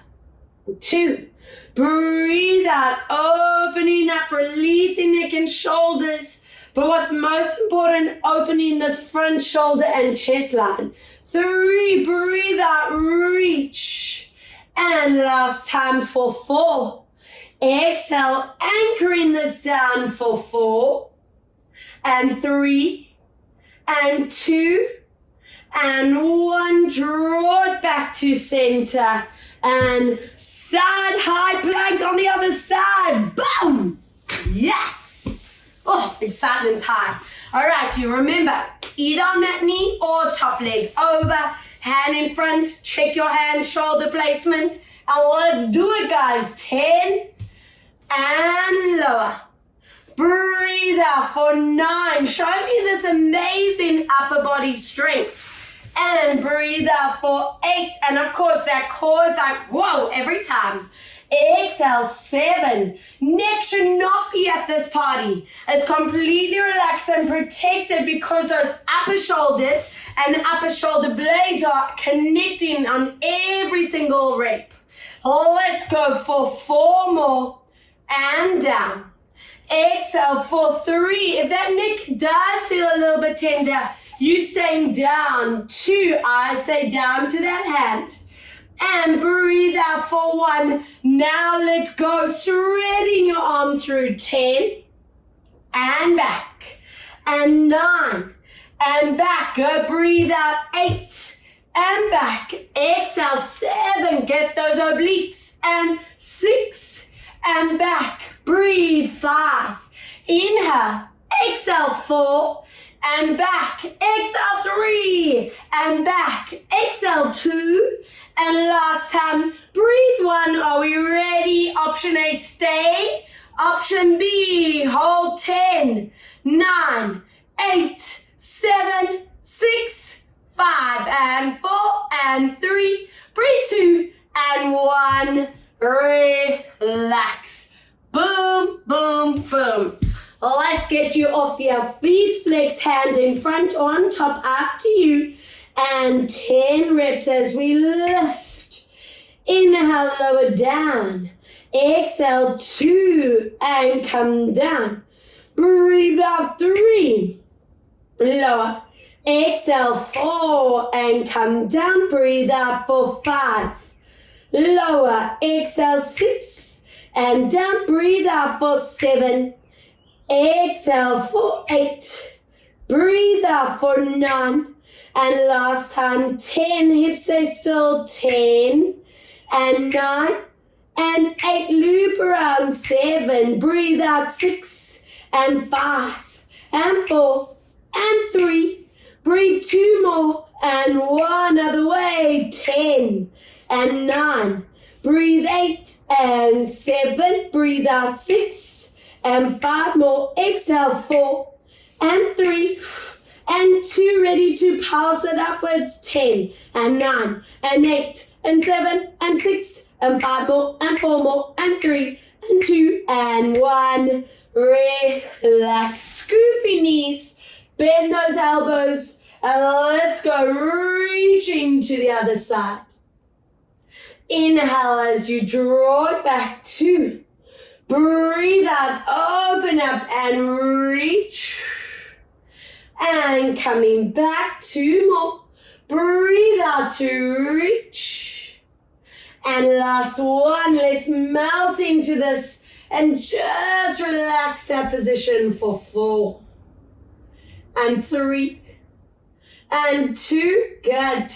Speaker 1: 2. Breathe out, opening up, releasing neck and shoulders. But what's most important, opening this front shoulder and chest line. 3, breathe out, reach. And last time for 4. Exhale, anchoring this down for 4. And 3. And 2. And 1. Draw it back to center. And side high plank on the other side. Boom! Yes! Oh, excitement's high. All right, you remember, either on that knee or top leg over, hand in front, check your hand, shoulder placement. And let's do it, guys. 10 and lower. Breathe out for 9. Show me this amazing upper body strength. And breathe out for 8. And of course, that core is like, whoa, every time. Exhale, 7. Neck should not be at this party. It's completely relaxed and protected because those upper shoulders and upper shoulder blades are connecting on every single rep. Let's go for 4 more and down. Exhale for 3. If that neck does feel a little bit tender, you staying down. 2, I say down to that hand. And breathe out for 1. Now let's go threading your arm through. 10 and back. And 9 and back. Go breathe out. 8 and back. Exhale. 7. Get those obliques. And 6 and back. Breathe. 5. Inhale. Exhale. 4. And back, exhale 3, and back, exhale 2, and last time, breathe 1, are we ready? Option A, stay. Option B, hold 10, 9, 8, 7, 6, 5, and 4, and 3, breathe 2, and 1, relax. Boom, boom, boom. Let's get you off your feet, flex hand in front, on top, up to you. And 10 reps as we lift. Inhale, lower down. Exhale, 2, and come down. Breathe out, 3. Lower. Exhale, 4, and come down. Breathe out for 5. Lower. Exhale, 6, and down. Breathe out for 7. Exhale for 8. Breathe out for 9. And last time, 10. Hips stay still. 10 and 9 and 8. Loop around. 7. Breathe out. 6 and 5 and 4 and 3. Breathe 2 more and 1 other way. 10 and 9. Breathe 8 and 7. Breathe out. 6 and 5 more. Exhale, 4 and 3 and 2. Ready to pulse it upwards. 10 and 9 and 8 and 7 and 6 and 5 more and 4 more and 3 and 2 and 1. Relax. Scoopy knees. Bend those elbows. And let's go reaching to the other side. Inhale as you draw it back. 2. Breathe out, open up and reach. And coming back, 2 more. Breathe out to reach. And last one, let's melt into this and just relax that position for 4. And 3. And 2, good.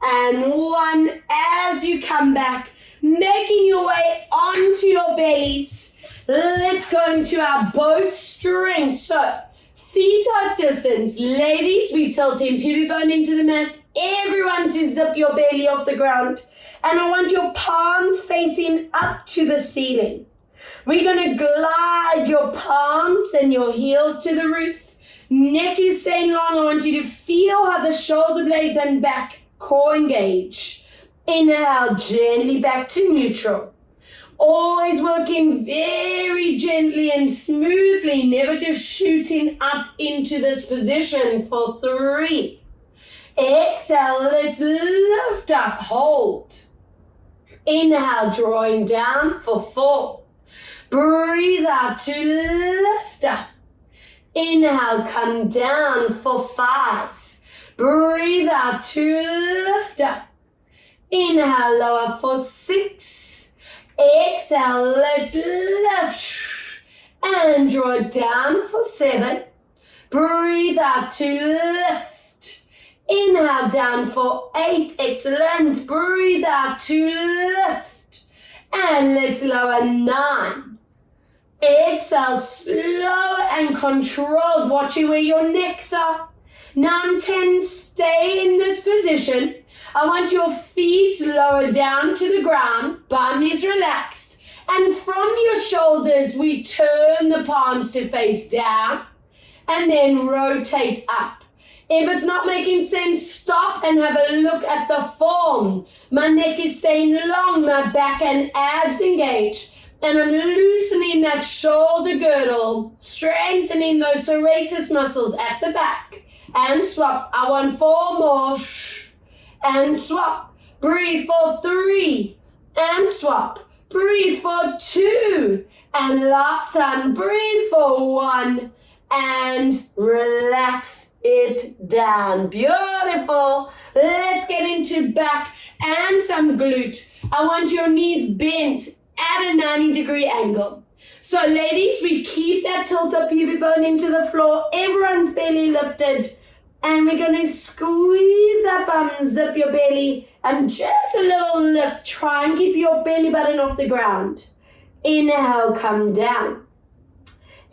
Speaker 1: And 1, as you come back, making your way onto your bellies. Let's go into our boat strength. So, feet are distance. Ladies, we tilting pubic bone into the mat. Everyone to zip your belly off the ground. And I want your palms facing up to the ceiling. We're going to glide your palms and your heels to the roof. Neck is staying long. I want you to feel how the shoulder blades and back core engage. Inhale gently back to neutral. Always working very gently and smoothly, never just shooting up into this position for 3. Exhale, let's lift up, hold. Inhale, drawing down for 4. Breathe out to lift up. Inhale, come down for 5. Breathe out to lift up. Inhale, lower for 6. Exhale, let's lift and draw it down for 7. Breathe out to lift. Inhale, down for 8. Excellent. Breathe out to lift. And let's lower 9. Exhale, slow and controlled, watching where your necks are. Now on 10, stay in this position. I want your feet lower down to the ground, bum is relaxed. And from your shoulders, we turn the palms to face down and then rotate up. If it's not making sense, stop and have a look at the form. My neck is staying long, my back and abs engaged. And I'm loosening that shoulder girdle, strengthening those serratus muscles at the back. And swap. I want 4 more. And swap. Breathe for 3. And swap. Breathe for 2. And last time, breathe for 1. And relax it down. Beautiful. Let's get into back and some glute. I want your knees bent at a 90-degree angle. So ladies, we keep that tilt up pubic bone into the floor. Everyone's belly lifted. And we're going to squeeze up, unzip your belly. And just a little lift. Try and keep your belly button off the ground. Inhale, come down.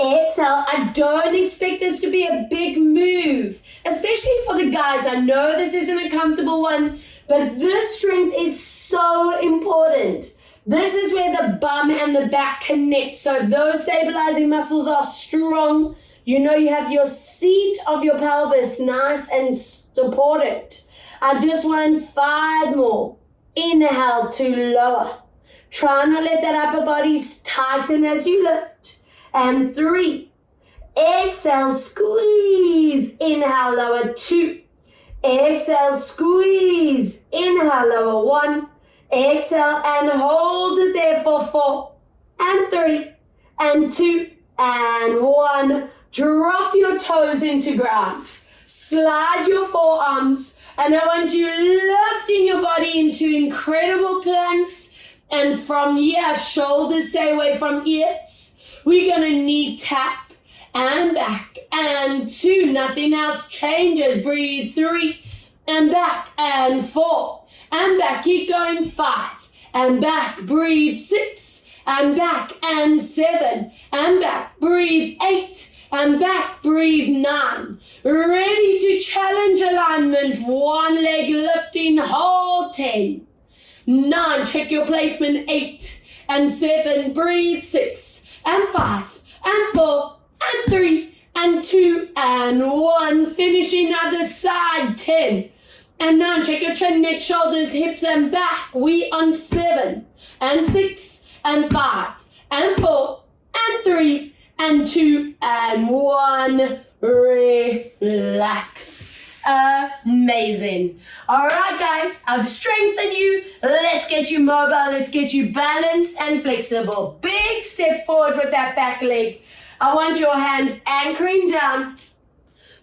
Speaker 1: Exhale. I don't expect this to be a big move, especially for the guys. I know this isn't a comfortable one, but this strength is so important. This is where the bum and the back connect. So those stabilizing muscles are strong. You know you have your seat of your pelvis nice and supported. I just want 5 more. Inhale to lower. Try not let that upper body tighten as you lift. And 3. Exhale, squeeze. Inhale, lower 2. Exhale, squeeze. Inhale, lower 1. Exhale and hold it there for 4. And 3. And 2. And 1. Drop your toes into ground. Slide your forearms. And I want you lifting your body into incredible planks. And from here, shoulders stay away from ears. We're going to knee tap and back. And 2. Nothing else changes. Breathe. 3. And back. And 4. And back. Keep going. 5. And back. Breathe. 6. And back. And 7. And back. Breathe. 8. And back, breathe 9. Ready to challenge alignment. 1 leg lifting, hold 10. 9, check your placement. 8 and 7, breathe 6 and 5 and 4 and 3 and 2 and 1. Finishing other side. 10 and 9, check your chin, neck, shoulders, hips and back. We on 7 and 6 and 5 and 4 and 3 and 2 and 1. Relax. Amazing. All right, guys, I've strengthened you. Let's get you mobile. Let's get you balanced and flexible. Big step forward with that back leg. I want your hands anchoring down.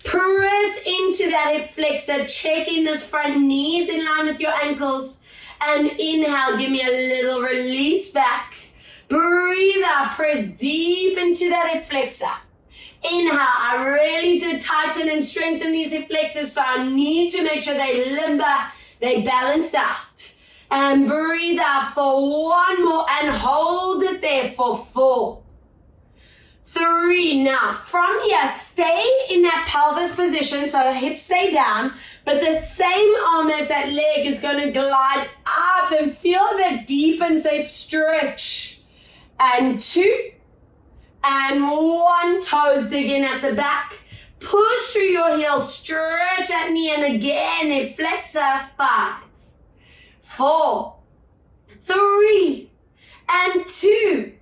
Speaker 1: Press into that hip flexor, checking this front knees in line with your ankles. And inhale, give me a little release back. Breathe out, press deep into that hip flexor. Inhale, I really did tighten and strengthen these hip flexors, so I need to make sure they limber, they balanced out. And breathe out for 1 more and hold it there for 4. 3, now from here, stay in that pelvis position, so hips stay down, but the same arm as that leg is going to glide up and feel that deep and deep stretch. and 2, and 1. Toes digging at the back. Push through your heels, stretch that knee, and again, hip flexor. 5, 4, 3, and 2,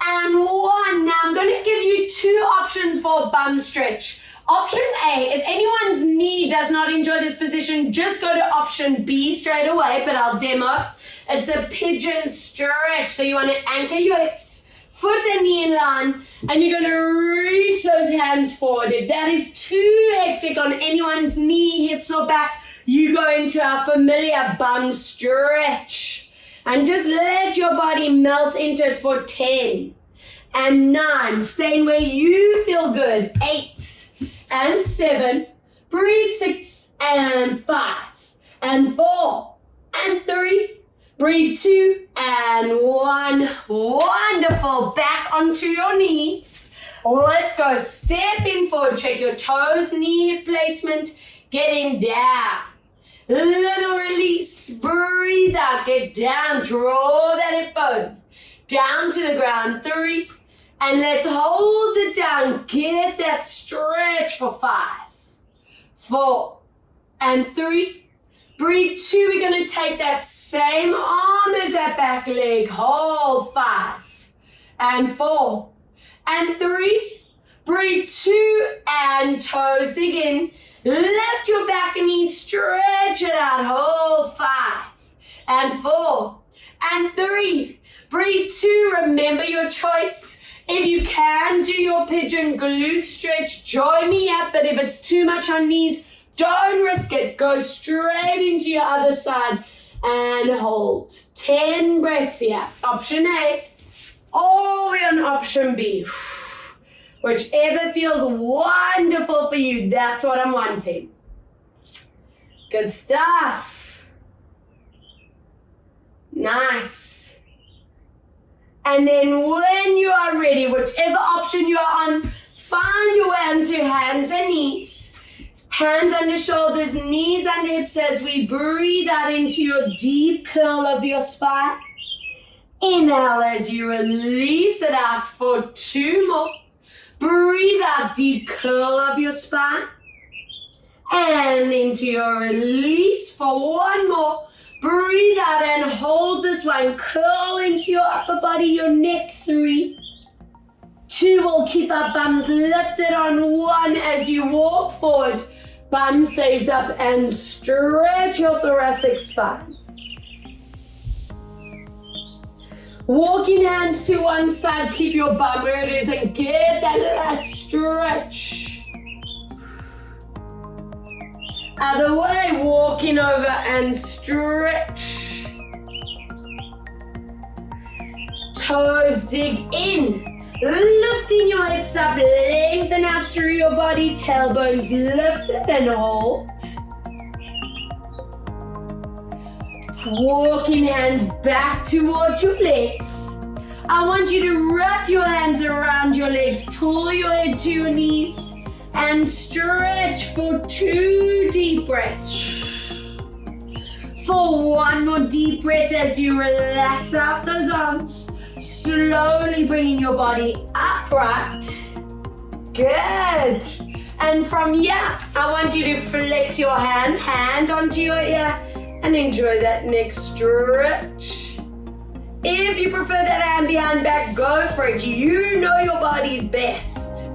Speaker 1: and 1. Now I'm going to give you 2 options for a bum stretch. Option A, if anyone's knee does not enjoy this position, just go to option B straight away, but I'll demo. It's the pigeon stretch. So you want to anchor your hips, foot and knee in line, and you're going to reach those hands forward. If that is too hectic on anyone's knee, hips, or back, you go into our familiar bum stretch. And just let your body melt into it for 10 and 9. Staying where you feel good. 8 and 7. Breathe. 6 and 5 and 4 and 3. Breathe. 2 and 1. Wonderful. Back onto your knees. Let's go. Stepping forward. Check your toes, knee hip placement. Getting down. Little release. Breathe out. Get down. Draw that hip bone. Down to the ground. 3. And let's hold it down. Get that stretch for 5, 4, and 3. Breathe. 2. We're going to take that same arm as that back leg. Hold. 5, and 4, and 3. Breathe. 2, and toes dig in. Lift your back and knees, stretch it out. Hold. 5, and 4, and 3. Breathe. 2. Remember your choice. If you can do your pigeon glute stretch, join me up. But if it's too much on knees, don't risk it. Go straight into your other side and hold. 10 breaths here. Option A, or we're on option B. Whichever feels wonderful for you, that's what I'm wanting. Good stuff. Nice. And then when you are ready, whichever option you are on, find your way onto hands and knees. Hands under shoulders, knees under hips as we breathe out into your deep curl of your spine. Inhale as you release it out for 2 more. Breathe out, deep curl of your spine. And into your release for 1 more. Breathe out and hold this one. Curl into your upper body, your neck. 3, 2. We'll keep our bums lifted on 1 as you walk forward. Bum stays up and stretch your thoracic spine. Walking hands to one side, keep your bum where it is and get that lat stretch. Other way, walking over and stretch. Toes dig in. Lifting your hips up, lengthen out through your body, tailbones lifted and hold. Walking hands back towards your legs. I want you to wrap your hands around your legs, pull your head to your knees, and stretch for 2 deep breaths. For 1 more deep breath as you relax out those arms. Slowly bringing your body upright. Good. And from here, I want you to flex your hand onto your ear and enjoy that next stretch. If you prefer that hand behind back, go for it. You know your body's best.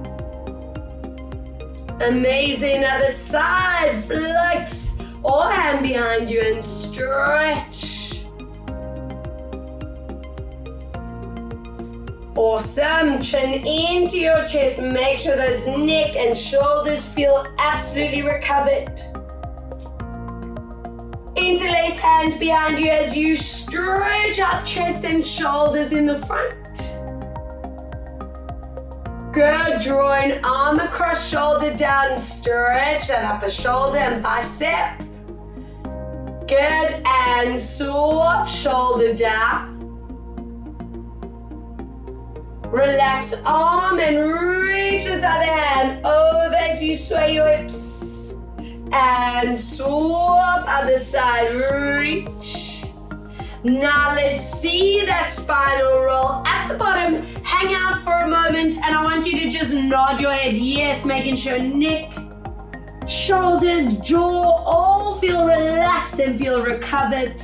Speaker 1: Amazing. Other side, flex or hand behind you and stretch. Awesome. Chin into your chest. Make sure those neck and shoulders feel absolutely recovered. Interlace hands behind you as you stretch out chest and shoulders in the front. Good. Drawing arm across, shoulder down. Stretch that upper shoulder and bicep. Good. And swap shoulder down. Relax arm and reach this other hand over as you sway your hips. And swap other side, reach. Now let's see that spinal roll at the bottom. Hang out for a moment and I want you to just nod your head. Yes, making sure neck, shoulders, jaw all feel relaxed and feel recovered.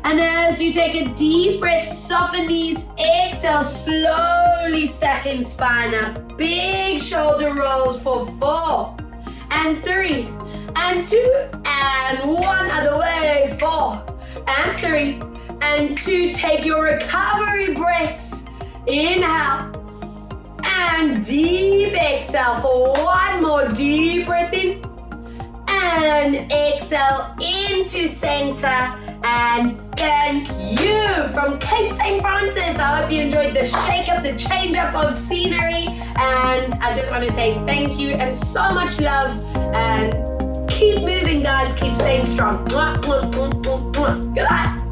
Speaker 1: And as you take a deep breath, soften knees, exhale, slowly stacking spine up. Big shoulder rolls for 4 and 3 and 2 and 1 other way. 4 and 3 and 2. Take your recovery breaths. Inhale and deep exhale for 1 more. Deep breath in and exhale into center. And thank you from Cape St. Francis. I hope you enjoyed the shake up, the change up of scenery. And I just want to say thank you and so much love. And keep moving, guys. Keep staying strong. Mwah, mwah, mwah, mwah, mwah. Good night.